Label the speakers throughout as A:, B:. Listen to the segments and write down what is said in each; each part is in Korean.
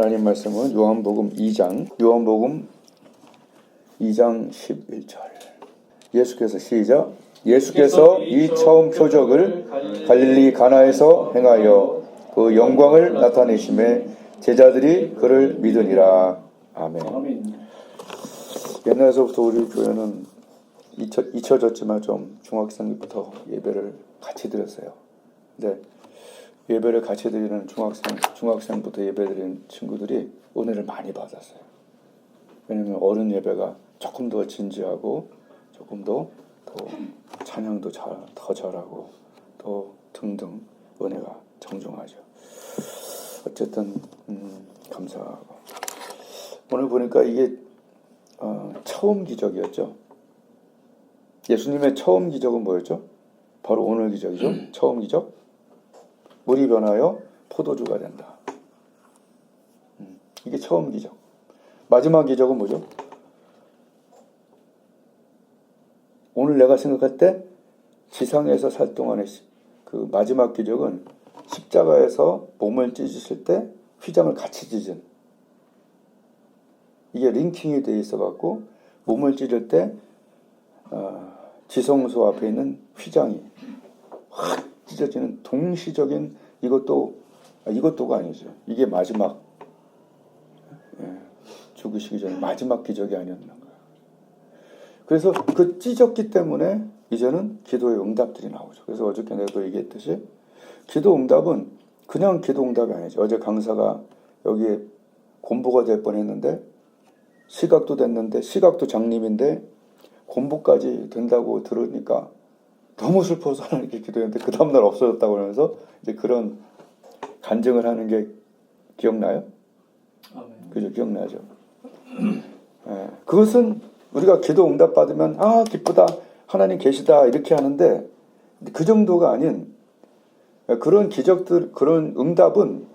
A: 하나님 말씀은 요한복음 2장 11절. 예수께서 시작. 예수께서 이 처음 표적을 갈릴리 가나에서 행하여 그 영광을 나타내심에 제자들이 그를 믿으니라. 아멘. 옛날에서부터 우리 교회는 잊혀졌지만 좀 중학생부터 예배를 같이 드렸어요. 근데 예배를 같이 드리는 중학생부터 예배 드리는 친구들이 은혜를 많이 받았어요. 왜냐하면 어른 예배가 조금 더 진지하고 조금 더 찬양도 더 잘하고 더 등등 은혜가 정중하죠. 어쨌든 감사하고 오늘 보니까 이게 처음 기적이었죠. 예수님의 처음 기적은 뭐였죠? 바로 오늘 기적이죠. 처음 기적. 물이 변하여 포도주가 된다. 이게 처음 기적. 마지막 기적은 뭐죠? 오늘 내가 생각할 때 지상에서 살 동안의 그 마지막 기적은 십자가에서 몸을 찢으실 때 휘장을 같이 찢은, 이게 링킹이 돼 있어갖고 몸을 찢을 때 지성소 앞에 있는 휘장이 확 찢어지는 동시적인, 이것도가 아니죠. 이게 마지막 죽으시기 전에 마지막 기적이 아니었나. 그래서 그 찢었기 때문에 이제는 기도의 응답들이 나오죠. 그래서 어저께 내가 얘기했듯이 기도 응답은 그냥 기도 응답이 아니죠. 어제 강사가 여기에 곤보가 될 뻔했는데 시각도 됐는데, 시각도 장님인데 곤보까지 된다고 들으니까 너무 슬퍼서 하나님께 기도했는데 그 다음날 없어졌다고 그러면서 이제 그런 간증을 하는 게 기억나요? 그죠? 기억나죠? 그것은 우리가 기도 응답 받으면 기쁘다, 하나님 계시다 이렇게 하는데 그 정도가 아닌 그런 기적들, 그런 응답은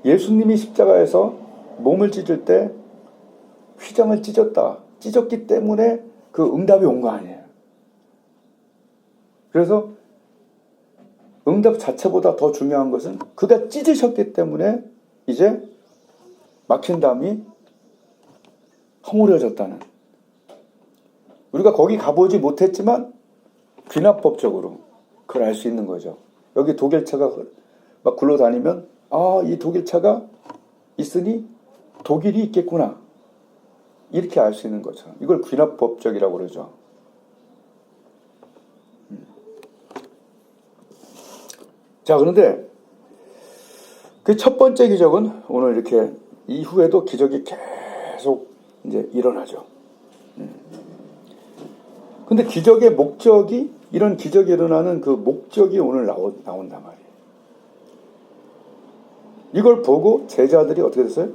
A: 예수님이 십자가에서 몸을 찢을 때 휘장을 찢었기 때문에 그 응답이 온 거 아니에요. 그래서 응답 자체보다 더 중요한 것은 그가 찢으셨기 때문에 이제 막힌 담이 허물어졌다는, 우리가 거기 가보지 못했지만 귀납법적으로 그걸 알 수 있는 거죠. 여기 독일차가 막 굴러다니면 이 독일차가 있으니 독일이 있겠구나, 이렇게 알 수 있는 거죠. 이걸 귀납법적이라고 그러죠. 자, 그런데 그 첫 번째 기적은 오늘 이렇게 이후에도 기적이 계속 이제 일어나죠. 근데 기적의 목적이, 이런 기적이 일어나는 그 목적이 오늘 나온단 말이에요. 이걸 보고 제자들이 어떻게 됐어요?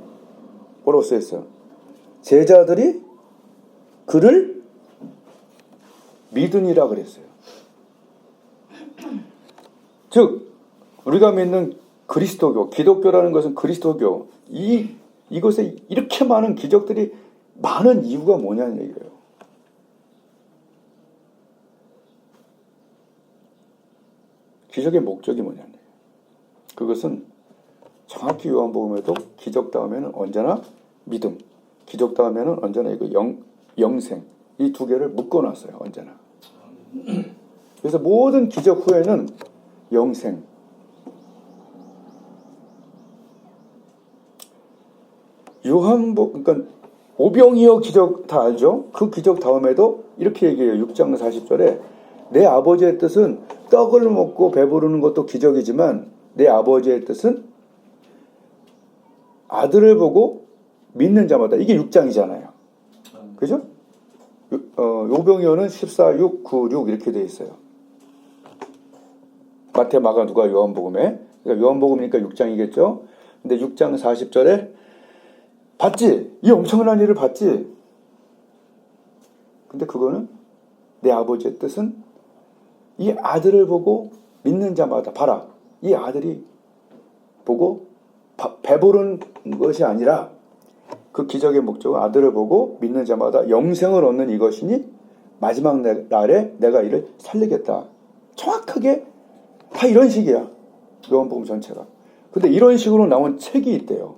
A: 뭐라고 써있어요? 제자들이 그를 믿으니라 그랬어요. 즉 우리가 믿는 그리스도교, 기독교라는 것은 그리스도교, 이것에 이렇게 많은 기적들이 많은 이유가 뭐냐는 얘기예요. 기적의 목적이 뭐냐는 얘기예요. 그것은 정확히 요한복음에도 기적 다음에는 언제나 믿음, 기적 다음에는 언제나 이거 영생, 이 두 개를 묶어놨어요. 언제나. 그래서 모든 기적 후에는 영생. 그러니까 오병이어 기적 다 알죠? 그 기적 다음에도 이렇게 얘기해요. 6장 40절에 내 아버지의 뜻은 떡을 먹고 배부르는 것도 기적이지만 내 아버지의 뜻은 아들을 보고 믿는 자마다, 이게 6장이잖아요. 그죠? 오병이어는 14, 6, 9, 6 이렇게 되어 있어요. 마태, 마가, 누가, 요한복음에. 그러니까 요한복음이니까 6장이겠죠? 근데 6장 40절에 봤지? 이 엄청난 일을 봤지? 근데 그거는 내 아버지의 뜻은 이 아들을 보고 믿는 자마다, 봐라, 이 아들이 보고 배부른 것이 아니라 그 기적의 목적은 아들을 보고 믿는 자마다 영생을 얻는 이것이니 마지막 날에 내가 이를 살리겠다. 정확하게 다 이런 식이야. 요한복음 전체가. 근데 이런 식으로 나온 책이 있대요.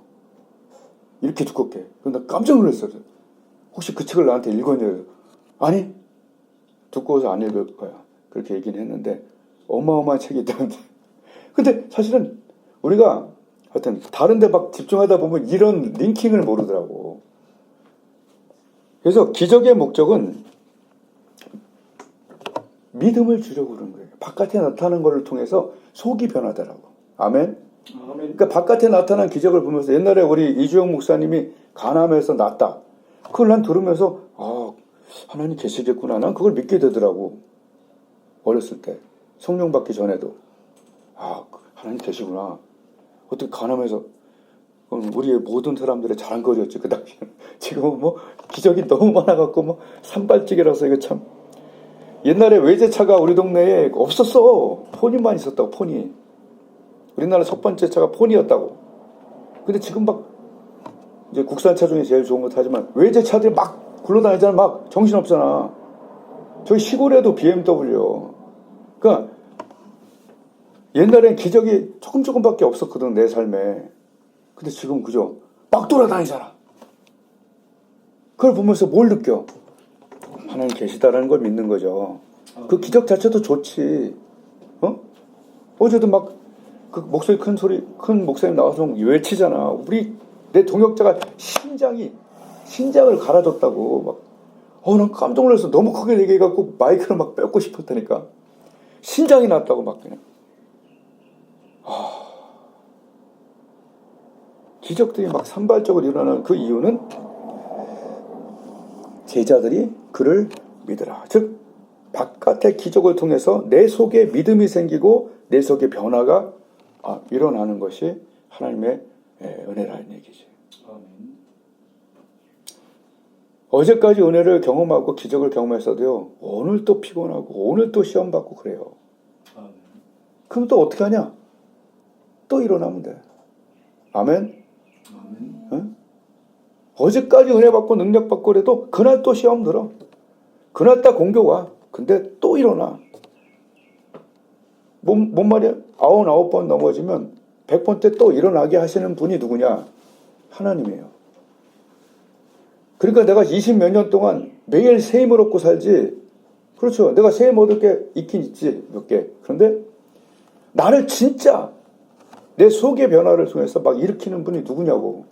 A: 이렇게 두껍게. 그래서 나 깜짝 놀랐어요. 혹시 그 책을 나한테 읽었냐고. 아니, 두꺼워서 안 읽을 거야. 그렇게 얘기는 했는데 어마어마한 책이 있다는데. 근데 사실은 우리가 하여튼 다른 데 막 집중하다 보면 이런 링킹을 모르더라고. 그래서 기적의 목적은 믿음을 주려고 그러는 거예요. 바깥에 나타나는 것을 통해서 속이 변하더라고. 아멘? 그러니까 바깥에 나타난 기적을 보면서 옛날에 우리 이주영 목사님이 간암에서 낫다. 그걸 난 들으면서 아, 하나님 계시겠구나. 난 그걸 믿게 되더라고. 어렸을 때. 성령 받기 전에도. 아, 하나님 계시구나. 어떻게 간암에서 우리의 모든 사람들의 자랑거리였지 그 당시에는. 지금은 뭐 기적이 너무 많아갖고 뭐 산발찌개라서 이거 참. 옛날에 외제차가 우리 동네에 없었어. 폰이만 있었다고. 폰이. 우리나라 첫 번째 차가 폰이었다고. 근데 지금 막 이제 국산차 중에 제일 좋은 거 타지만 외제차들이 막 굴러다니잖아. 막 정신없잖아. 저기 시골에도 BMW. 그러니까 옛날엔 기적이 조금밖에 없었거든 내 삶에. 근데 지금 그죠? 막 돌아다니잖아. 그걸 보면서 뭘 느껴? 하나님 계시다라는 걸 믿는 거죠. 그 기적 자체도 좋지. 어제도 막 그 목소리 큰 목사님 나와서 외치잖아. 내 동역자가 신장을 갈아줬다고 막. 난 깜짝 놀라서 너무 크게 얘기해갖고 마이크를 막 뺏고 싶었다니까. 신장이 났다고 막 그냥. 기적들이 막 산발적으로 일어나는 그 이유는 제자들이 그를 믿으라. 즉 바깥의 기적을 통해서 내 속에 믿음이 생기고 내 속에 변화가 일어나는 것이 하나님의 은혜라는 얘기지. 아멘. 어제까지 은혜를 경험하고 기적을 경험했어도요. 오늘 또 피곤하고 오늘 또 시험 받고 그래요. 아멘. 그럼 또 어떻게 하냐? 또 일어나면 돼. 아멘. 아멘. 응? 어제까지 은혜 받고 능력 받고 그래도 그날 또 시험 들어. 그날 딱 공격 와. 근데 또 일어나. 뭔 말이야? 99번 넘어지면 100번 때 또 일어나게 하시는 분이 누구냐? 하나님이에요. 그러니까 내가 20몇 년 동안 매일 새 힘을 얻고 살지. 그렇죠. 내가 새 힘 얻을 게 있긴 있지. 몇 개. 그런데 나를 진짜 내 속의 변화를 통해서 막 일으키는 분이 누구냐고.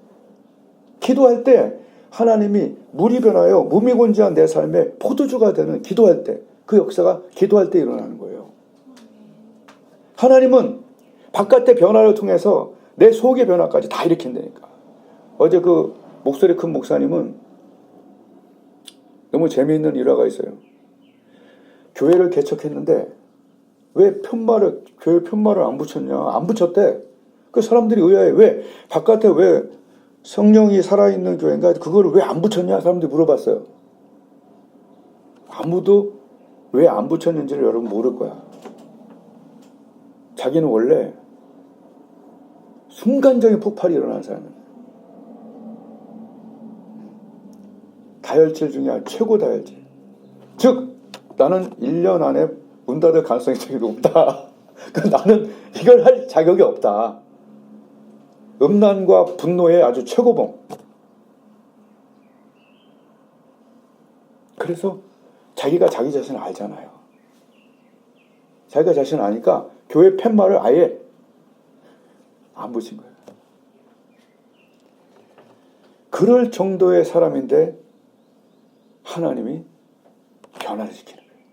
A: 기도할 때 하나님이 물이 변하여 무미곤지한 내 삶에 포도주가 되는 기도할 때 그 역사가 기도할 때 일어나는 거예요. 하나님은 바깥의 변화를 통해서 내 속의 변화까지 다 일으킨다니까. 어제 그 목소리 큰 목사님은 너무 재미있는 일화가 있어요. 교회를 개척했는데 왜 교회 편말을 안 붙였냐? 안 붙였대. 그 사람들이 의아해. 왜 바깥에 왜 성령이 살아있는 교회인가? 그거를 왜 안 붙였냐? 사람들이 물어봤어요. 아무도 왜 안 붙였는지를 여러분 모를 거야. 자기는 원래 순간적인 폭발이 일어나는 사람이에요. 다혈질 중에 최고 다혈질. 즉 나는 1년 안에 문 닫을 가능성이 되게 높다. 나는 이걸 할 자격이 없다. 음란과 분노의 아주 최고봉. 그래서 자기가 자기 자신을 알잖아요. 자기가 자신을 아니까 교회 팻말을 아예 안 붙인 거예요. 그럴 정도의 사람인데 하나님이 변화를 시키는 거예요.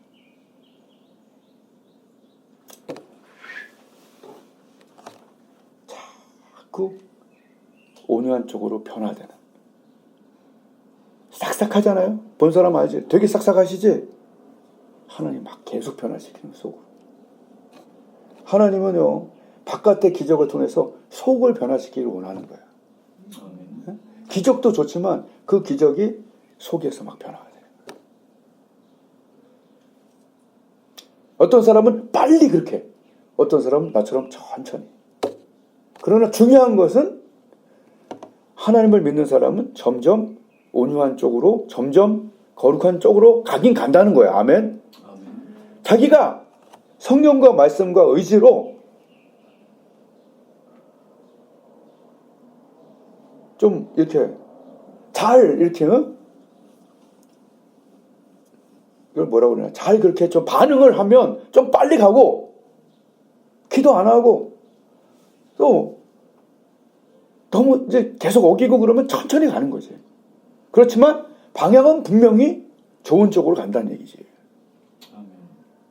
A: 자꾸 온유한 쪽으로 변화되는. 싹싹하잖아요. 본 사람 알지? 되게 싹싹하시지? 하나님 막 계속 변화시키는 속으로. 하나님은요 바깥의 기적을 통해서 속을 변화시키기를 원하는 거예요. 기적도 좋지만 그 기적이 속에서 막 변화가 돼요. 어떤 사람은 빨리 그렇게, 어떤 사람은 나처럼 천천히. 그러나 중요한 것은 하나님을 믿는 사람은 점점 온유한 쪽으로, 점점 거룩한 쪽으로 가긴 간다는 거예요. 아멘. 자기가 성령과 말씀과 의지로 좀 이렇게 잘 이렇게 이걸 뭐라고 그러냐, 잘 그렇게 좀 반응을 하면 좀 빨리 가고, 기도 안 하고 또 너무 이제 계속 어기고 그러면 천천히 가는 거지. 그렇지만 방향은 분명히 좋은 쪽으로 간다는 얘기지.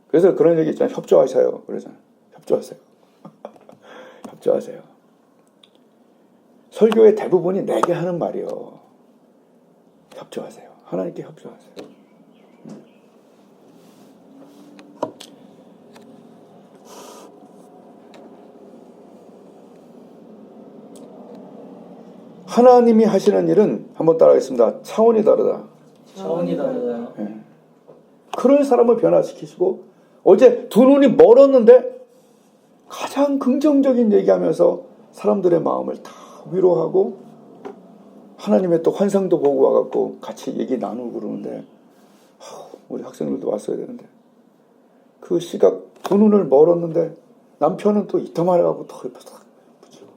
A: 그래서 그런 얘기 있잖아요. 협조하세요. 그러잖아요. 협조하세요. 협조하세요. 설교의 대부분이 내게 하는 말이요. 협조하세요. 하나님께 협조하세요. 하나님이 하시는 일은 한번 따라하겠습니다. 차원이 다르다.
B: 차원이 다르다.
A: 네. 그런 사람을 변화시키시고, 어제 두 눈이 멀었는데 가장 긍정적인 얘기하면서 사람들의 마음을 다 위로하고 하나님의 또 환상도 보고 와갖고 같이 얘기 나누고 그러는데, 우리 학생들도 왔어야 되는데 그 시각 두 눈을 멀었는데 남편은 또 이따만 해갖고 더 옆에서 딱 붙이고,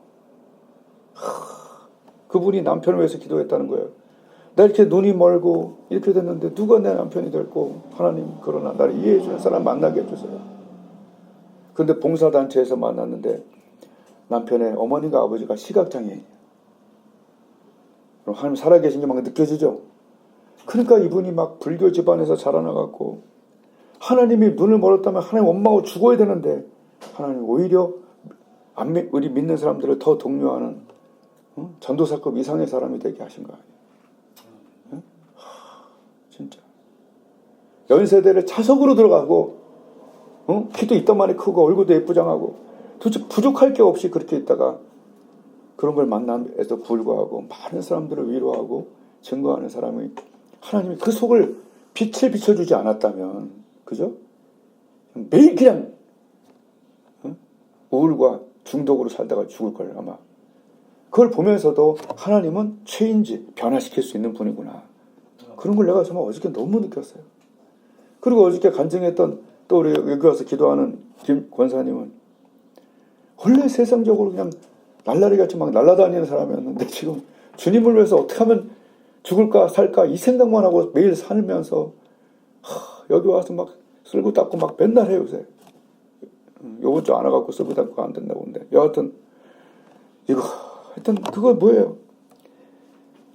A: 그분이 남편을 위해서 기도했다는 거예요. 나 이렇게 눈이 멀고 이렇게 됐는데 누가 내 남편이 될고, 하나님 그러나 나를 이해해 주는 사람 만나게 해주세요. 그런데 봉사단체에서 만났는데 남편의 어머니가 아버지가 시각장애인이에요. 그럼 하나님 살아계신 게 막 느껴지죠. 그러니까 이분이 막 불교 집안에서 자라나갖고, 하나님이 눈을 멀었다면 하나님 원망하고 죽어야 되는데 하나님 오히려 우리 믿는 사람들을 더 독려하는 전도사급 이상의 사람이 되게 하신 거 아니에요. 진짜 연세대를 차석으로 들어가고, 키도 이따만해 크고 얼굴도 예쁘장하고 도대체 부족할 게 없이 그렇게 있다가 그런 걸 만남에도 불구하고 많은 사람들을 위로하고 증거하는 사람이, 하나님이 그 속을 빛을 비춰주지 않았다면, 그죠? 매일 그냥 우울과 중독으로 살다가 죽을 걸 아마. 그걸 보면서도 하나님은 체인지, 변화시킬 수 있는 분이구나. 그런 걸 내가 정말 어저께 너무 느꼈어요. 그리고 어저께 간증했던 또 우리 여기 와서 기도하는 김 권사님은 원래 세상적으로 그냥 날라리같이 막 날아다니는 사람이었는데 지금 주님을 위해서 어떻게 하면 죽을까 살까 이 생각만 하고 매일 살면서 여기 와서 막 쓸고 닦고 막 맨날 해요 요새. 요번 주 안 와갖고 쓸고 닦고 안 된다고 하는데, 여하튼 이거 하여튼 그거 뭐예요?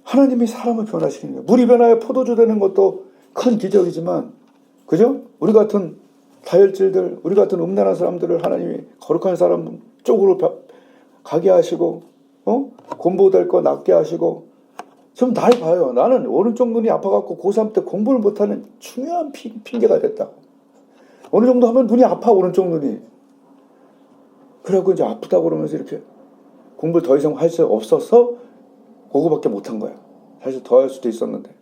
A: 하나님이 사람을 변화시키는 거예요. 물이 변화해 포도주 되는 것도 큰 기적이지만, 그죠? 우리 같은 다혈질들, 우리 같은 음란한 사람들을 하나님이 거룩한 사람 쪽으로 가게 하시고, 공부될 거 낫게 하시고. 지금 날 봐요. 나는 오른쪽 눈이 아파갖고 고3 때 공부를 못하는 중요한 핑계가 됐다고. 어느 정도 하면 눈이 아파, 오른쪽 눈이. 그래갖고 이제 아프다고 그러면서 이렇게 공부를 더 이상 할 수 없어서 그거밖에 못한 거야. 사실 더 할 수도 있었는데.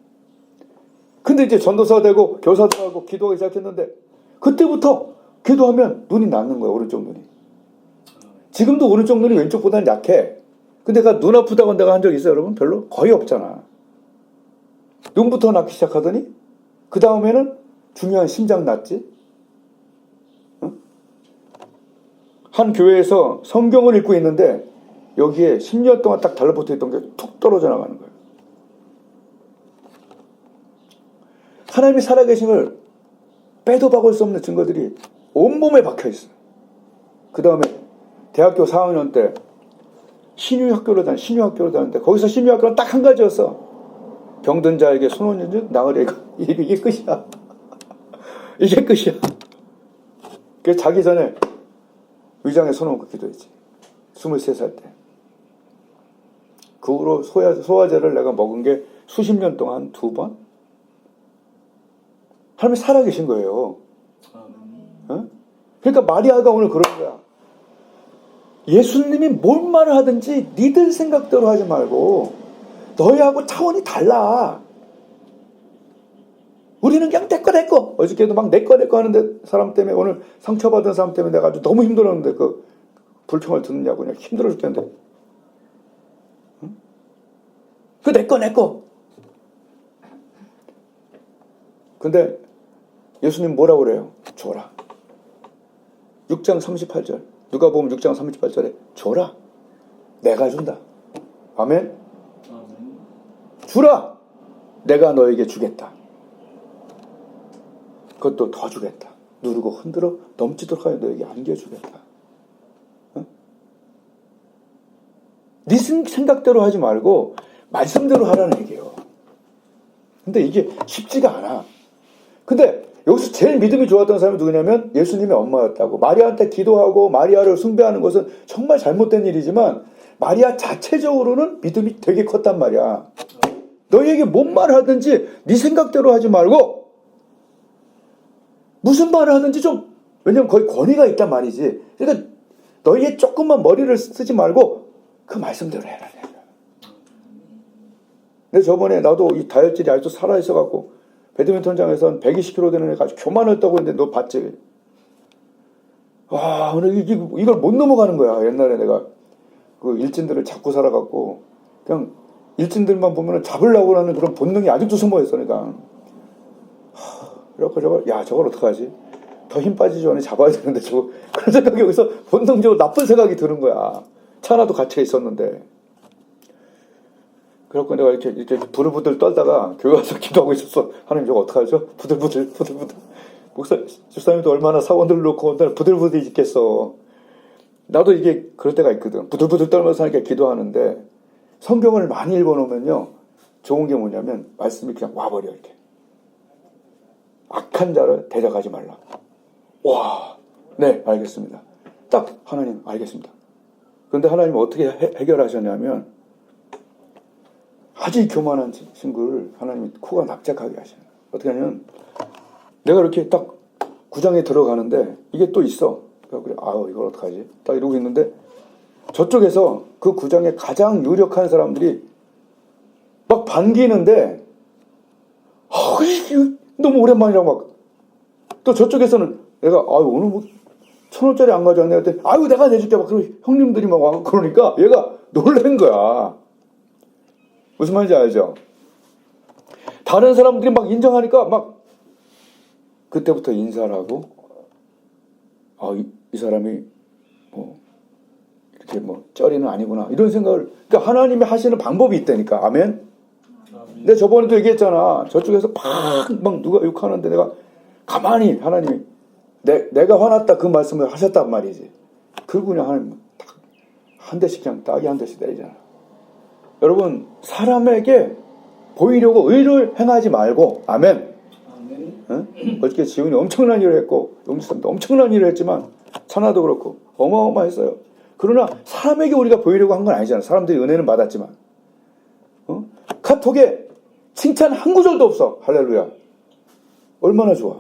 A: 근데 이제 전도사 되고 교사들하고 기도하기 시작했는데, 그때부터 기도하면 눈이 낫는 거야, 오른쪽 눈이. 지금도 오른쪽 눈이 왼쪽보다는 약해. 근데 내가 눈 아프다고 내가 한 적 있어요, 여러분? 별로? 거의 없잖아. 눈부터 낫기 시작하더니 그 다음에는 중요한 심장 낫지. 한 교회에서 성경을 읽고 있는데 여기에 10년 동안 딱 달라붙어 있던 게 툭 떨어져 나가는 거예요. 하나님이 살아계심을 빼도 박을 수 없는 증거들이 온몸에 박혀 있어요. 그 다음에 대학교 4학년 때 신유학교로 다녔는데, 거기서 신유학교는 딱 한 가지였어. 병든 자에게 손 얹은 즉 나으리가. 이게 끝이야. 이게 끝이야. 그래서 자기 전에 의장에 손 얹고 기도했지. 23살 때. 그 후로 소화제를 내가 먹은 게 수십 년 동안 2번? 하나님이 살아계신 거예요. 그러니까 마리아가 오늘 그런 거야. 예수님이 뭔 말을 하든지 니들 생각대로 하지 말고 너희하고 차원이 달라. 우리는 그냥 내꺼. 어저께도 막 내꺼 하는데 사람 때문에, 오늘 상처받은 사람 때문에 내가 아주 너무 힘들었는데, 그 불평을 듣느냐고 그냥 힘들어 죽겠는데. 응? 그 내꺼. 근데 예수님 뭐라고 그래요? 줘라. 6장 38절. 누가 보면 6장 38절에 줘라. 내가 준다. 아멘? 주라. 내가 너에게 주겠다. 그것도 더 주겠다. 누르고 흔들어 넘치도록 하여 너에게 안겨주겠다. 어? 네 생각대로 하지 말고 말씀대로 하라는 얘기예요. 근데 이게 쉽지가 않아. 근데 여기서 제일 믿음이 좋았던 사람이 누구냐면 예수님의 엄마였다고. 마리아한테 기도하고 마리아를 숭배하는 것은 정말 잘못된 일이지만 마리아 자체적으로는 믿음이 되게 컸단 말이야. 너희에게 뭔 말을 하든지 네 생각대로 하지 말고 무슨 말을 하든지 좀, 왜냐면 거기 권위가 있단 말이지. 그러니까 너희의 조금만 머리를 쓰지 말고 그 말씀대로 해라. 근데 저번에 나도 이 다혈질이 아직도 살아있어갖고 배드민턴장에서 120kg 되는 애가 아주 교만했다고 했는데 너 봤지? 와, 오늘 이걸 못 넘어가는 거야. 옛날에 내가 그 일진들을 잡고 살아갖고 그냥 일진들만 보면 잡으려고 하는 그런 본능이 아직도 숨어있어. 그러니까 이렇게 저걸 어떡하지? 더 힘 빠지기 전에 잡아야 되는데 저거. 그런 생각이 여기서 본능적으로 나쁜 생각이 드는 거야. 차 하나도 갇혀 있었는데. 그래갖고 내가 이렇게 부들부들 떨다가 교회 와서 기도하고 있었어. 하나님 저거 어떡하죠? 부들부들. 목사, 집사님도 얼마나 사원들 놓고 부들부들 있겠어. 나도 이게 그럴 때가 있거든. 부들부들 떨면서 하니까 기도하는데 성경을 많이 읽어놓으면요. 좋은 게 뭐냐면 말씀이 그냥 와버려 이렇게. 악한 자를 데려가지 말라. 와, 네, 알겠습니다. 딱 하나님 알겠습니다. 그런데 하나님 어떻게 해결하셨냐면 아주 교만한 친구를 하나님이 코가 납작하게 하시는 거예요. 어떻게 하냐면 내가 이렇게 딱 구장에 들어가는데 이게 또 있어. 그래, 이걸 어떡하지? 딱 이러고 있는데 저쪽에서 그 구장에 가장 유력한 사람들이 막 반기는데 너무 오랜만이라 막 또 저쪽에서는 내가 오늘 뭐 1,000원짜리 안 가져왔네 했더니 내가 내줄게 막 그러고 형님들이 막 와 그러니까 얘가 놀란 거야. 무슨 말인지 알죠? 다른 사람들이 막 인정하니까 막 그때부터 인사를 하고 이 사람이 뭐 이렇게 뭐 쩌리는 아니구나 이런 생각을. 그러니까 하나님이 하시는 방법이 있다니까. 아멘. 근데 저번에도 얘기했잖아. 저쪽에서 막 누가 욕하는데 내가 가만히 하나님이 내가 화났다 그 말씀을 하셨단 말이지. 그리고 그냥 하나님 한 대씩 그냥 딱이 한 대씩 내리잖아. 여러분 사람에게 보이려고 의를 행하지 말고. 아멘. 응? 어저께 지훈이 엄청난 일을 했고 용지선도 엄청난 일을 했지만 찬아도 그렇고 어마어마했어요. 그러나 사람에게 우리가 보이려고 한 건 아니잖아. 사람들이 은혜는 받았지만 카톡에 칭찬 한 구절도 없어. 할렐루야. 얼마나 좋아.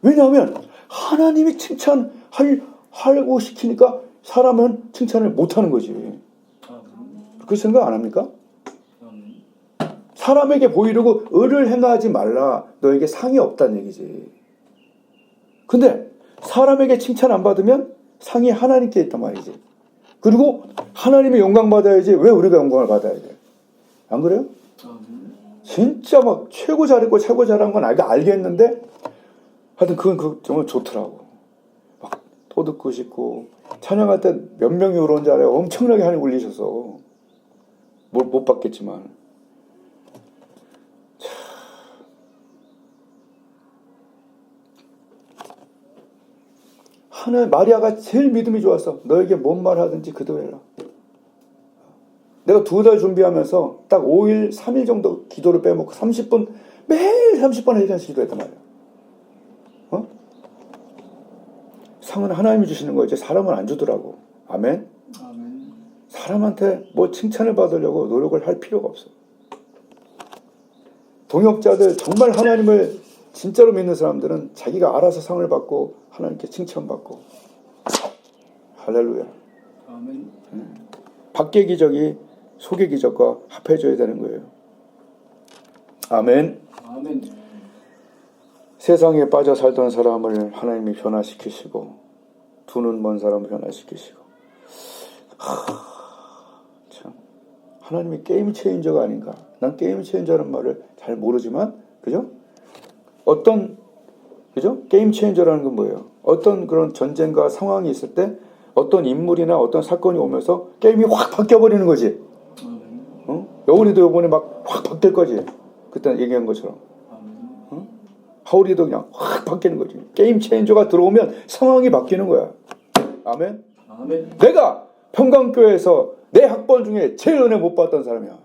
A: 왜냐하면 하나님이 칭찬하고 시키니까 사람은 칭찬을 못하는 거지. 그 생각 안 합니까? 사람에게 보이려고 의를 행하지 말라. 너에게 상이 없다는 얘기지. 근데 사람에게 칭찬 안 받으면 상이 하나님께 있단 말이지. 그리고 하나님의 영광 받아야지 왜 우리가 영광을 받아야 돼? 안 그래요? 진짜 막 최고 잘했고 최고 잘한 건 알겠는데 하여튼 그건 정말 좋더라고. 막 또 듣고 싶고 찬양할 때 몇 명이 오는 줄 알아요. 엄청나게 하나님 울리셔서 못 받겠지만 마리아가 제일 믿음이 좋았어. 너에게 뭔 말 하든지 그대로 해라. 내가 2달 준비하면서 딱 5일, 3일 정도 기도를 빼먹고 30분, 매일 30분 해야지 기도했단 말이야. 상은 하나님이 주시는 거지 사람은 안 주더라고. 아멘? 사람한테 뭐 칭찬을 받으려고 노력을 할 필요가 없어. 동역자들 정말 하나님을 진짜로 믿는 사람들은 자기가 알아서 상을 받고 하나님께 칭찬받고. 할렐루야.
B: 아멘.
A: 밖의 기적이 속의 기적과 합해져야 되는 거예요. 아멘. 세상에 빠져 살던 사람을 하나님이 변화시키시고 두 눈 먼 사람을 변화시키시고. 참 하나님이 게임 체인저가 아닌가. 난 게임 체인저라는 말을 잘 모르지만 그죠? 게임 체인저라는 건 뭐예요? 어떤 그런 전쟁과 상황이 있을 때 어떤 인물이나 어떤 사건이 오면서 게임이 확 바뀌어버리는 거지. 여울이도 요번에 막 확 바뀔 거지. 그때 얘기한 것처럼. 응? 하울이도 그냥 확 바뀌는 거지. 게임 체인저가 들어오면 상황이 바뀌는 거야. 아멘?
B: 아멘.
A: 내가 평강교회에서 내 학번 중에 제일 은혜 못 받던 사람이야.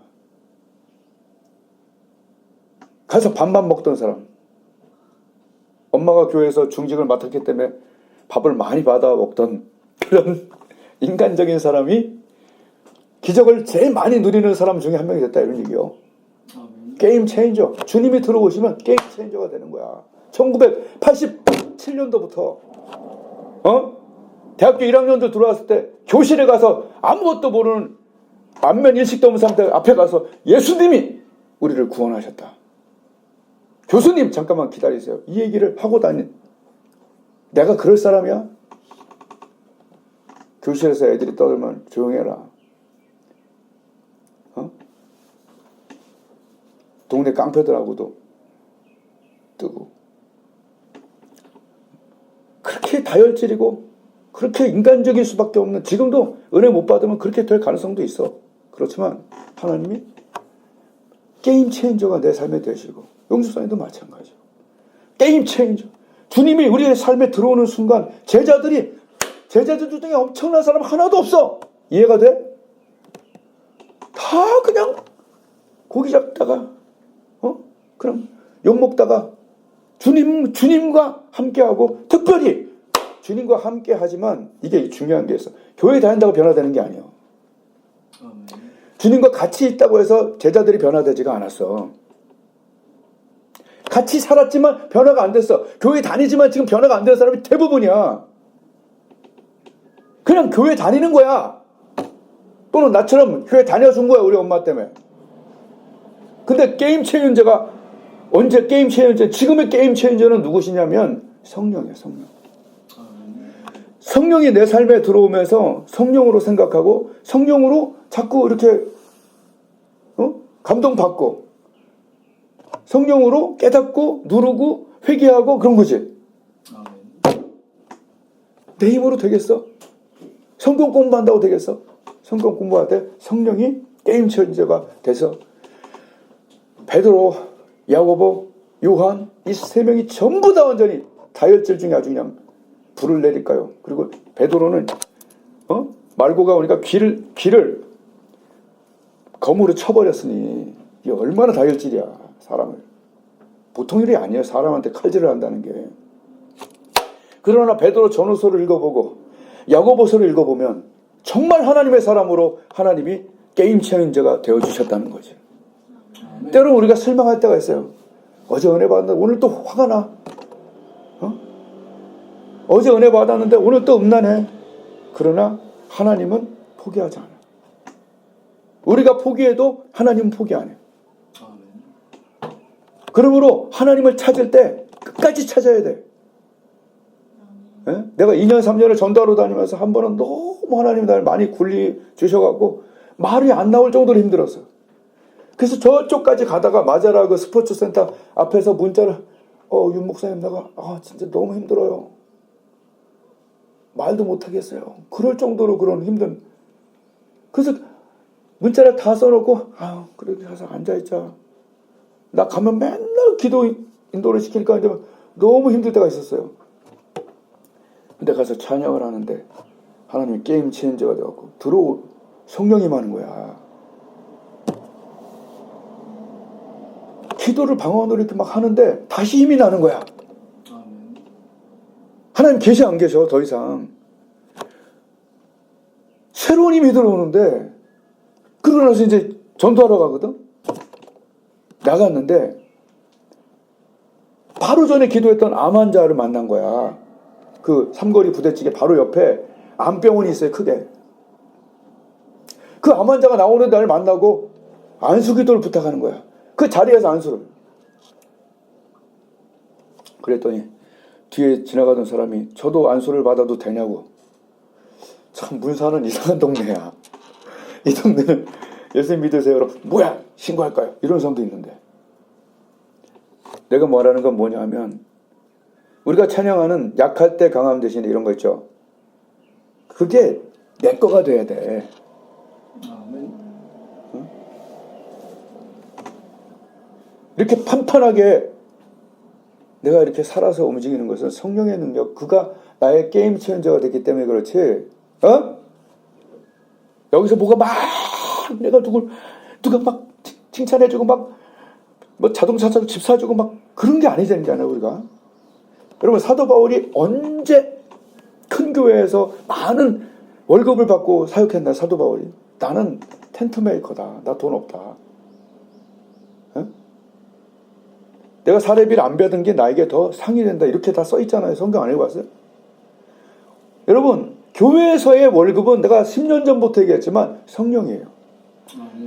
A: 가서 밥만 먹던 사람. 엄마가 교회에서 중직을 맡았기 때문에 밥을 많이 받아 먹던 그런 인간적인 사람이 기적을 제일 많이 누리는 사람 중에 한 명이 됐다 이런 얘기요.
B: 아멘.
A: 게임 체인저. 주님이 들어오시면 게임 체인저가 되는 거야. 1987년도부터 대학교 1학년도 들어왔을 때 교실에 가서 아무것도 모르는 안면 일식도 없는 상태 앞에 가서 예수님이 우리를 구원하셨다. 교수님 잠깐만 기다리세요. 이 얘기를 하고 다닌 내가 그럴 사람이야? 교실에서 애들이 떠들면 조용해라. 동네 깡패들하고도 뜨고 그렇게 다혈질이고 그렇게 인간적일 수밖에 없는 지금도 은혜 못 받으면 그렇게 될 가능성도 있어. 그렇지만 하나님이 게임 체인저가 내 삶에 되시고 용수사님도 마찬가지고 게임 체인저. 주님이 우리의 삶에 들어오는 순간 제자들 중에 엄청난 사람 하나도 없어. 이해가 돼? 다 그냥 고기 잡다가 그럼 욕 먹다가 주님과 함께하고 특별히 주님과 함께하지만 이게 중요한 게 있어. 교회 다닌다고 변화되는 게 아니에요.
B: 아멘.
A: 주님과 같이 있다고 해서 제자들이 변화되지가 않았어. 같이 살았지만 변화가 안 됐어. 교회 다니지만 지금 변화가 안 되는 사람이 대부분이야. 그냥 교회 다니는 거야. 또는 나처럼 교회 다녀준 거야. 우리 엄마 때문에. 근데 게임 체인저가 언제 게임 체인저? 지금의 게임 체인저는 누구시냐면 성령이야. 성령. 성령이 내 삶에 들어오면서 성령으로 생각하고 성령으로 자꾸 이렇게 감동받고 성령으로 깨닫고 누르고 회개하고 그런 거지. 내 힘으로 되겠어? 성경 공부한다고 되겠어? 성경 공부할 때 성령이 게임 체인저가 돼서 베드로, 야고보, 요한 이 세 명이 전부 다 완전히 다혈질 중에 아주 그냥 불을 내릴까요? 그리고 베드로는 말고가 오니까 귀를 검으로 쳐버렸으니 이게 얼마나 다혈질이야. 사람을. 보통 일이 아니에요. 사람한테 칼질을 한다는 게. 그러나 베드로 전후서를 읽어보고 야고보서를 읽어보면 정말 하나님의 사람으로 하나님이 게임 체인저가 되어주셨다는 거지. 때로는 우리가 실망할 때가 있어요. 어제 은혜 받았는데 오늘 또 화가 나. 어제 은혜 받았는데 오늘 또 음란해. 그러나 하나님은 포기하지 않아. 우리가 포기해도 하나님은 포기 안 해. 그러므로 하나님을 찾을 때 끝까지 찾아야 돼. 예? 내가 2년 3년을 전도하러 다니면서 한 번은 너무 하나님이 나를 많이 굴리 주셔갖고 말이 안 나올 정도로 힘들었어. 그래서 저쪽까지 가다가 마자라 그 스포츠 센터 앞에서 문자를 윤 목사님 내가 진짜 너무 힘들어요. 말도 못하겠어요. 그럴 정도로 그런 힘든. 그래서 문자를 다 써놓고 그래 가서 앉아있자. 나 가면 맨날 기도 인도를 시키니까 이제 너무 힘들 때가 있었어요. 근데 가서 찬양을 하는데 하나님이 게임 체인저가 되어갖고 성령이 많은 거야. 기도를 방언으로 이렇게 막 하는데 다시 힘이 나는 거야. 하나님 계시 안 계셔 더 이상. 새로운 힘이 들어오는데 그러고 나서 이제 전도하러 가거든. 나갔는데 바로 전에 기도했던 암 환자를 만난 거야. 그 삼거리 부대찌개 바로 옆에 암병원이 있어요. 크게. 그 암 환자가 나오는 날 만나고 안수기도를 부탁하는 거야. 그 자리에서 안수를. 그랬더니 뒤에 지나가던 사람이 저도 안수를 받아도 되냐고. 참 문사는 이상한 동네야. 이 동네는 예수님 믿으세요. 여러분. 뭐야 신고할까요? 이런 사람도 있는데. 내가 말하는 건 뭐냐 하면 우리가 찬양하는 약할 때 강함 대신에 이런 거 있죠. 그게 내 거가 돼야 돼. 이렇게 판판하게 내가 이렇게 살아서 움직이는 것은 성령의 능력, 그가 나의 게임 체인저가 됐기 때문에 그렇지. 여기서 뭐가 막 내가 누가 막 칭찬해주고 막 뭐 자동차 사주고 집 사주고 막 그런 게 아니잖아요, 우리가. 여러분, 사도 바울이 언제 큰 교회에서 많은 월급을 받고 사역했나, 사도 바울이? 나는 텐트 메이커다. 나 돈 없다. 내가 사례비를 안 받은 게 나에게 더 상이 된다. 이렇게 다 써있잖아요. 성경 안 읽어봤어요? 여러분, 교회에서의 월급은 내가 10년 전부터 얘기했지만 성령이에요.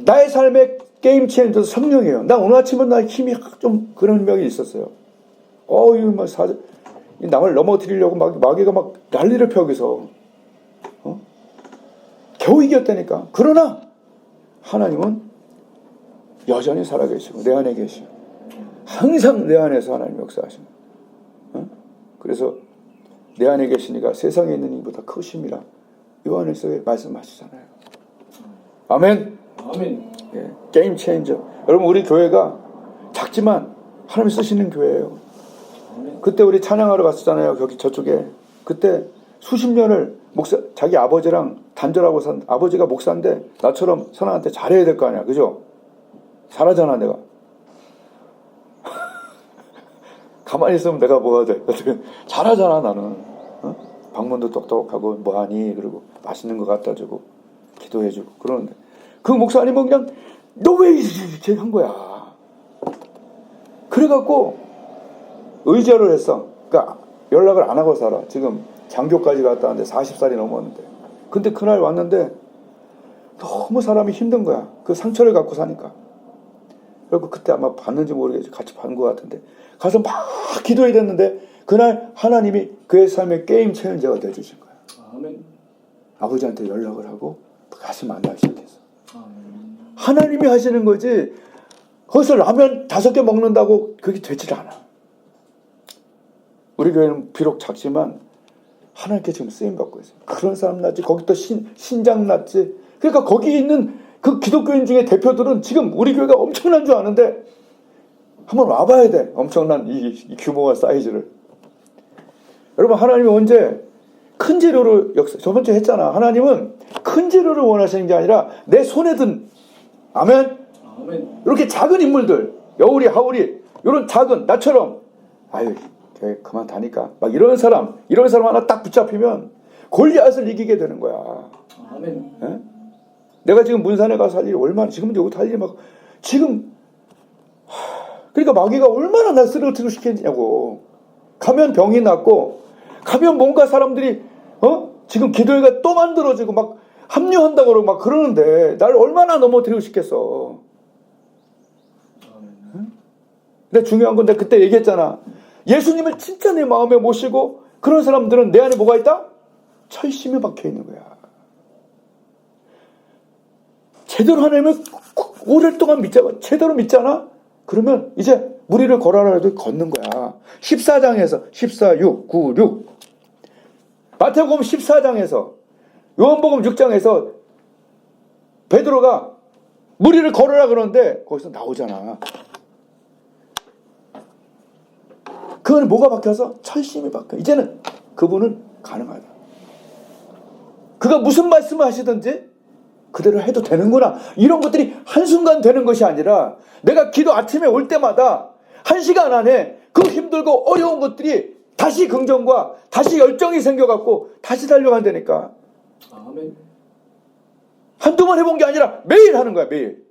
A: 나의 삶의 게임 체인저도 성령이에요. 나 오늘 아침은 나 힘이 좀 그런 명이 있었어요. 이거 막 남을 넘어뜨리려고 마귀가 막 난리를 펴 여기서. 겨우 이겼다니까. 그러나 하나님은 여전히 살아계시고 내 안에 계시고 항상 내 안에서 하나님 역사하시는. 그래서 내 안에 계시니까 세상에 있는 이보다 크심이라 요한에서 말씀하시잖아요. 아멘.
B: 아멘.
A: 예, 게임 체인저. 여러분, 우리 교회가 작지만 하나님 쓰시는 교회예요. 그때 우리 찬양하러 갔었잖아요. 여기 저쪽에. 그때 수십 년을 자기 아버지랑 단절하고 산 아버지가 목사인데 나처럼 선아한테 잘해야 될 거 아니야. 그죠? 잘하잖아 내가. 가만히 있으면 내가 뭐가 돼? 잘하잖아 나는. 방문도 똑똑하고 뭐하니? 그리고 맛있는 거 갖다 주고 기도해주고 그러는데 그 목사님은 그냥 너 왜 이렇게 한 거야? 그래갖고 의절을 했어. 그러니까 연락을 안 하고 살아. 지금 장교까지 갔다 왔는데 40살이 넘었는데. 근데 그날 왔는데 너무 사람이 힘든 거야. 그 상처를 갖고 사니까. 그리고 그때 아마 봤는지 모르겠지. 같이 본 것 같은데. 가서 막 기도해야 됐는데 그날 하나님이 그의 삶의 게임 체인저가 되어주신 거야.
B: 아멘.
A: 아버지한테 연락을 하고 다시 만나기 시작했어.
B: 아멘.
A: 하나님이 하시는 거지 거기서 라면 5개 먹는다고 그게 되질 않아. 우리 교회는 비록 작지만 하나님께 지금 쓰임받고 있어요. 그런 사람 났지. 거기 또 신장 났지. 그러니까 거기 있는 그 기독교인 중에 대표들은 지금 우리 교회가 엄청난 줄 아는데 한번 와봐야 돼. 엄청난 이 규모와 사이즈를. 여러분, 하나님이 언제 큰 재료를 저번주에 했잖아. 하나님은 큰 재료를 원하시는 게 아니라 내 손에 든 아멘.
B: 아멘.
A: 이렇게 작은 인물들, 여울이 하울이 이런 작은 나처럼 아유 교회 그만 다니까 막 이런 사람 하나 딱 붙잡히면 골리앗을 이기게 되는 거야.
B: 아멘.
A: 에? 내가 지금 문산에 가서 할 일이 얼마나 지금 여기 할 일이 막 지금 그러니까 마귀가 얼마나 날 쓰러뜨리고 시켰냐고. 가면 병이 낫고 가면 뭔가 사람들이 지금 기도회가 또 만들어지고 막 합류한다고 그러고 막 그러는데 날 얼마나 넘어뜨리고 싶겠어. 근데 중요한 건데 그때 얘기했잖아. 예수님을 진짜 내 마음에 모시고 그런 사람들은 내 안에 뭐가 있다? 철심이 박혀 있는 거야. 제대로 하나님을 오랫동안 믿잖아. 제대로 믿잖아? 그러면 이제 무리를 걸어라 해도 걷는 거야. 14장에서 14, 6, 9, 6 마태복음 14장에서 요한복음 6장에서 베드로가 무리를 걸어라 그러는데 거기서 나오잖아. 그건 뭐가 박혀서? 철심이 박혀. 이제는 그분은 가능하다. 그가 무슨 말씀을 하시든지 그대로 해도 되는구나. 이런 것들이 한순간 되는 것이 아니라 내가 기도 아침에 올 때마다 1시간 안에 그 힘들고 어려운 것들이 다시 긍정과 다시 열정이 생겨갖고 다시 달려간다니까.
B: 아멘.
A: 한두 번 해본 게 아니라 매일 하는 거야. 매일.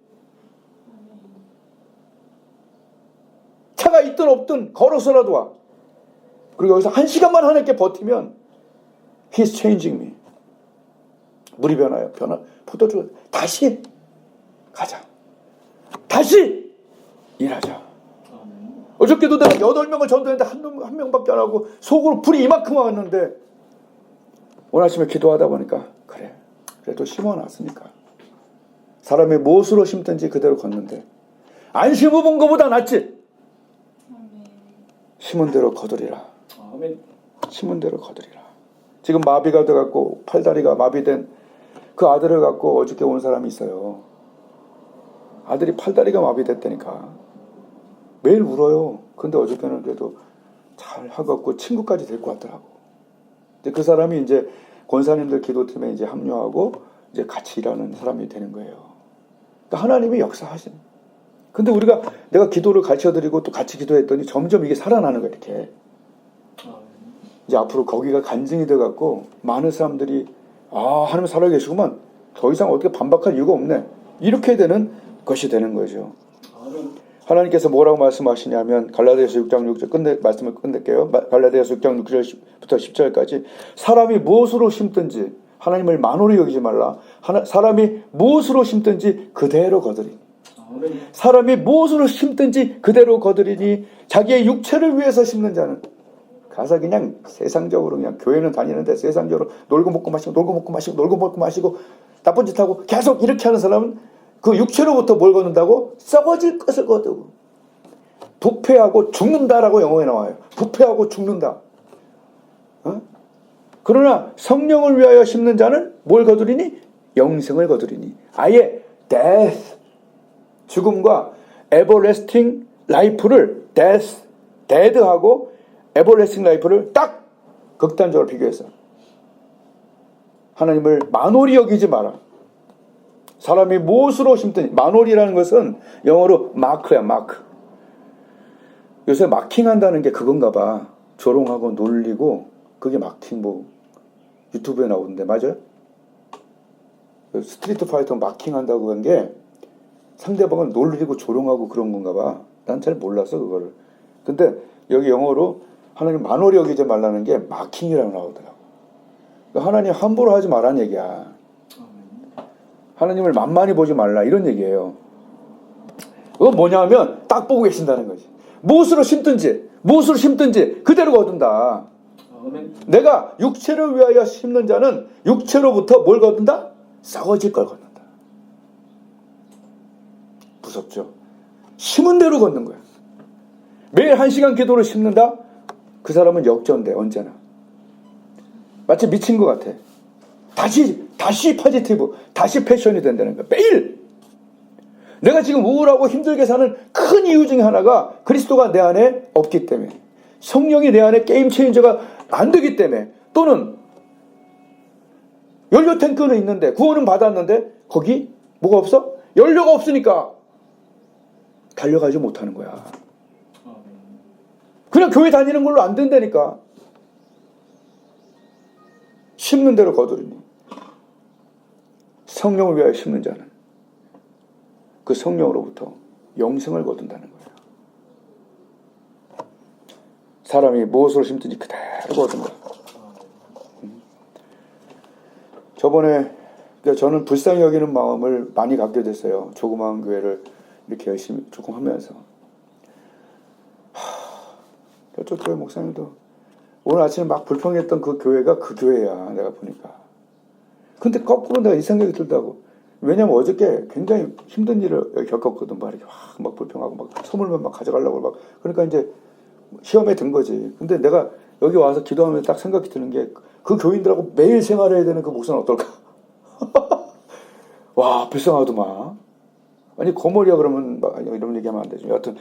A: 차가 있든 없든 걸어서라도 와. 그리고 여기서 1시간만 하나님께 버티면 He's changing me. 물이 변화요. 포도주가 다시 가자. 다시 일하자. 어저께도 내가 8명을 전도했는데 한 명밖에 안 하고 속으로 불이 이만큼 왔는데 오늘 아침에 기도하다 보니까 그래. 그래도 심어놨으니까. 사람이 무엇으로 심든지 그대로 걷는데 안 심어본 것보다 낫지. 심은 대로 거두리라.
B: 아멘.
A: 심은 대로 거두리라. 지금 마비가 돼갖고 팔다리가 마비된 그 아들을 갖고 어저께 온 사람이 있어요. 아들이 팔다리가 마비됐다니까. 매일 울어요. 근데 어저께는 그래도 잘 하갖고 친구까지 데리고 왔더라고. 이제 그 사람이 이제 권사님들 기도팀에 이제 합류하고 이제 같이 일하는 사람이 되는 거예요. 그러니까 하나님이 역사하신. 근데 내가 기도를 가르쳐드리고 또 같이 기도했더니 점점 이게 살아나는 거야, 이렇게. 이제 앞으로 거기가 간증이 돼갖고 많은 사람들이 하나님 살아계시구만. 더 이상 어떻게 반박할 이유가 없네. 이렇게 되는 것이 되는 거죠.
B: 아멘.
A: 하나님께서 뭐라고 말씀하시냐면 갈라디아서 6장 6절 말씀을 끝낼게요. 갈라디아서 6장 6절부터 10절까지 사람이 무엇으로 심든지 하나님을 만홀히 여기지 말라. 사람이 무엇으로 심든지 그대로 거두리니.
B: 아멘.
A: 사람이 무엇으로 심든지 그대로 거두리니 자기의 육체를 위해서 심는 자는 가서 그냥 세상적으로 그냥 교회는 다니는데 세상적으로 놀고 먹고 마시고 놀고 먹고 마시고 놀고 먹고 마시고 나쁜 짓 하고 계속 이렇게 하는 사람은 그 육체로부터 뭘 거둔다고? 썩어질 것을 거두고 부패하고 죽는다라고 영어에 나와요. 부패하고 죽는다. 그러나 성령을 위하여 심는 자는 뭘 거두리니? 영생을 거두리니. 아예 death, 죽음과 everlasting life를 dead하고 everlasting life를 딱 극단적으로 비교해서 하나님을 만홀히 여기지 마라. 사람이 무엇으로 심든지. 만홀이라는 것은 영어로 마크야, 마크. 요새 마킹한다는 게 그건가 봐. 조롱하고 놀리고 그게 마킹 유튜브에 나오는데 맞아요? 스트리트 파이터 마킹한다고 한 게 상대방을 놀리고 조롱하고 그런 건가 봐. 난 잘 몰랐어 그거를. 근데 여기 영어로 하나님 만홀히 여기지 말라는 게 마킹이라고 나오더라고. 그러니까 하나님 함부로 하지 말라는 얘기야. 하나님을 만만히 보지 말라 이런 얘기예요. 그건 뭐냐면 딱 보고 계신다는 거지. 무엇으로 심든지 그대로 거둔다.
B: 아멘.
A: 내가 육체를 위하여 심는 자는 육체로부터 뭘 거둔다? 썩어질 걸 걷는다. 무섭죠? 심은 대로 걷는 거야. 매일 1시간 기도를 심는다? 그 사람은 역전돼 언제나. 마치 미친 것 같아. 다시 포지티브, 다시 패션이 된다는 거야. 매일! 내가 지금 우울하고 힘들게 사는 큰 이유 중에 하나가 그리스도가 내 안에 없기 때문에, 성령이 내 안에 게임 체인저가 안 되기 때문에, 또는 연료 탱크는 있는데 구원은 받았는데 거기 뭐가 없어? 연료가 없으니까 달려가지 못하는 거야. 그냥 교회 다니는 걸로 안 된다니까. 심는 대로 거두리니 성령을 위하여 심는 자는 그 성령으로부터 영생을 거둔다는 거예요. 사람이 무엇으로 심든지 그대로 거둔다. 저번에 저는 불쌍히 여기는 마음을 많이 갖게 됐어요. 조그마한 교회를 이렇게 열심히 조금 하면서. 저쪽 교회 목사님도 오늘 아침에 막 불평했던 그 교회가 그 교회야. 내가 보니까. 근데 거꾸로 내가 이 생각이 들다고. 왜냐면 어저께 굉장히 힘든 일을 겪었거든. 막 이렇게 막 불평하고 막 선물만 막 가져가려고 막. 그러니까 이제 시험에 든 거지. 근데 내가 여기 와서 기도하면서 딱 생각이 드는 게 그 교인들하고 매일 생활해야 되는 그 목사는 어떨까? 와, 불쌍하더만. 아니, 거머리야 그러면 막 이런 얘기하면 안 되죠. 여하튼.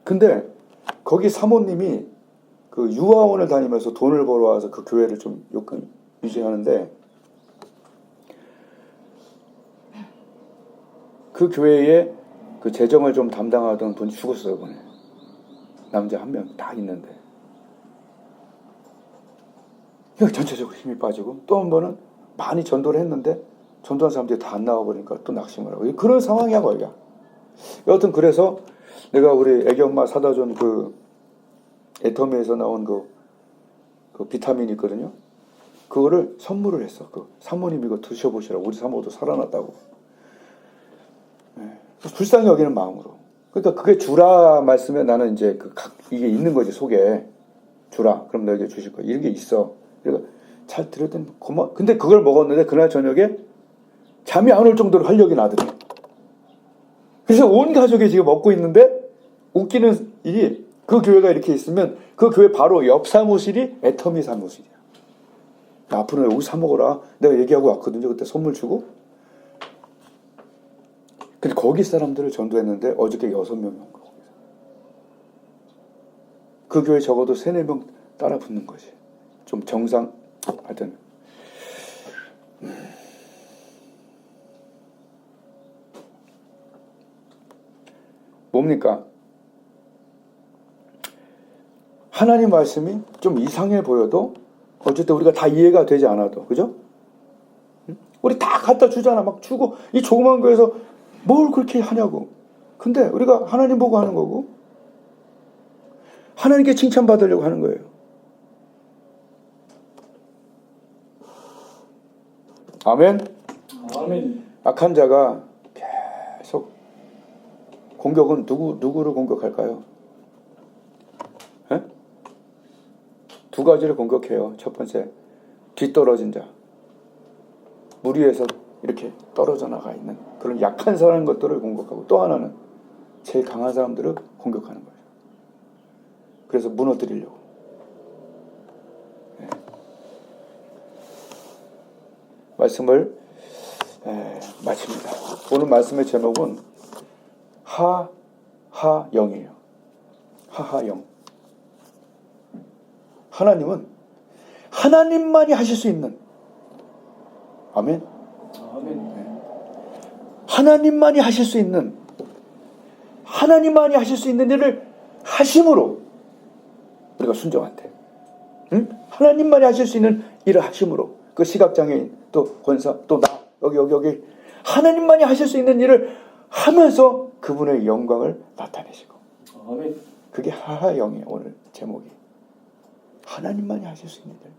A: 근데 거기 사모님이 그 유아원을 다니면서 돈을 벌어와서 그 교회를 좀 유지하는데 그 교회에 그 재정을 좀 담당하던 분이 죽었어요, 이번에. 남자 한 명 딱 있는데. 전체적으로 힘이 빠지고 또 한 번은 많이 전도를 했는데 전도한 사람들이 다 안 나와버리니까 또 낙심을 하고 그런 상황이야 거기가. 여하튼 그래서 내가 우리 애기 엄마 사다 준 그 애터미에서 나온 그 비타민이 있거든요. 그거를 선물을 했어. 그 사모님 이거 드셔보시라고. 우리 사모도 살아났다고. 불쌍히 여기는 마음으로. 그러니까 그게 주라 말씀에 나는 이제 이게 있는 거지 속에. 주라. 그럼 너에게 주실 거야. 이런 게 있어. 그러니까 잘 들었더니 고마워. 근데 그걸 먹었는데 그날 저녁에 잠이 안 올 정도로 활력이 나더래. 그래서 온 가족이 지금 먹고 있는데 웃기는 일이 그 교회가 이렇게 있으면 그 교회 바로 옆 사무실이 애터미 사무실이야. 앞으로 여기 사 먹어라. 내가 얘기하고 왔거든요. 그때 선물 주고. 근데 거기 사람들을 전도했는데 어저께 6명이 온 거예요. 그 교회 적어도 3-4명 따라 붙는 거지. 좀 정상 하여튼 뭡니까? 하나님 말씀이 좀 이상해 보여도 어쨌든 우리가 다 이해가 되지 않아도, 그죠? 우리 다 갖다 주잖아. 막 주고 이 조그만 거에서 뭘 그렇게 하냐고. 근데 우리가 하나님 보고 하는 거고 하나님께 칭찬받으려고 하는 거예요. 아멘.
B: 아멘.
A: 악한 자가 계속 공격은 누구를 공격할까요? 에? 두 가지를 공격해요. 첫 번째, 뒤떨어진 자. 물 위에서 이렇게 떨어져 나가 있는 그런 약한 사람 것들을 공격하고, 또 하나는 제일 강한 사람들을 공격하는 거예요. 그래서 무너뜨리려고. 말씀을 마칩니다. 오늘 말씀의 제목은 하하영이에요. 하하영. 하나님은 하나님만이 하실 수 있는, 아멘.
B: 아멘.
A: 하나님만이 하실 수 있는, 하나님만이 하실 수 있는 일을 하심으로 우리가 순종한대. 응? 하나님만이 하실 수 있는 일을 하심으로, 그 시각장애인, 또 권사, 또 나, 여기 하나님만이 하실 수 있는 일을 하면서 그분의 영광을 나타내시고.
B: 아멘.
A: 그게 하하영이에요. 오늘 제목이. 하나님만이 하실 수 있는 일,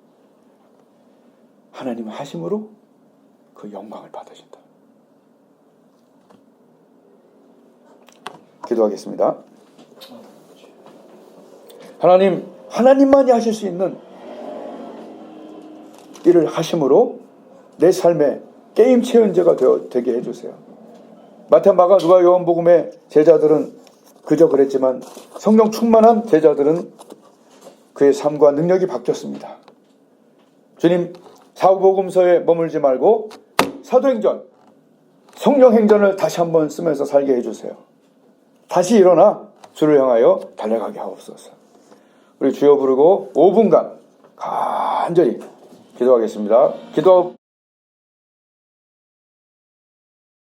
A: 하나님의 하심으로 그 영광을 받으신다. 기도하겠습니다. 하나님, 하나님만이 하실 수 있는 일을 하심으로 내 삶에 게임 체인저가 되게 해주세요. 마태, 마가, 누가, 요한복음의 제자들은 그저 그랬지만 성령 충만한 제자들은 그의 삶과 능력이 바뀌었습니다. 주님, 사도복음서에 머물지 말고 사도행전, 성령행전을 다시 한번 쓰면서 살게 해주세요. 다시 일어나 주를 향하여 달려가게 하옵소서. 우리 주여 부르고 5분간 간절히 기도하겠습니다. 기도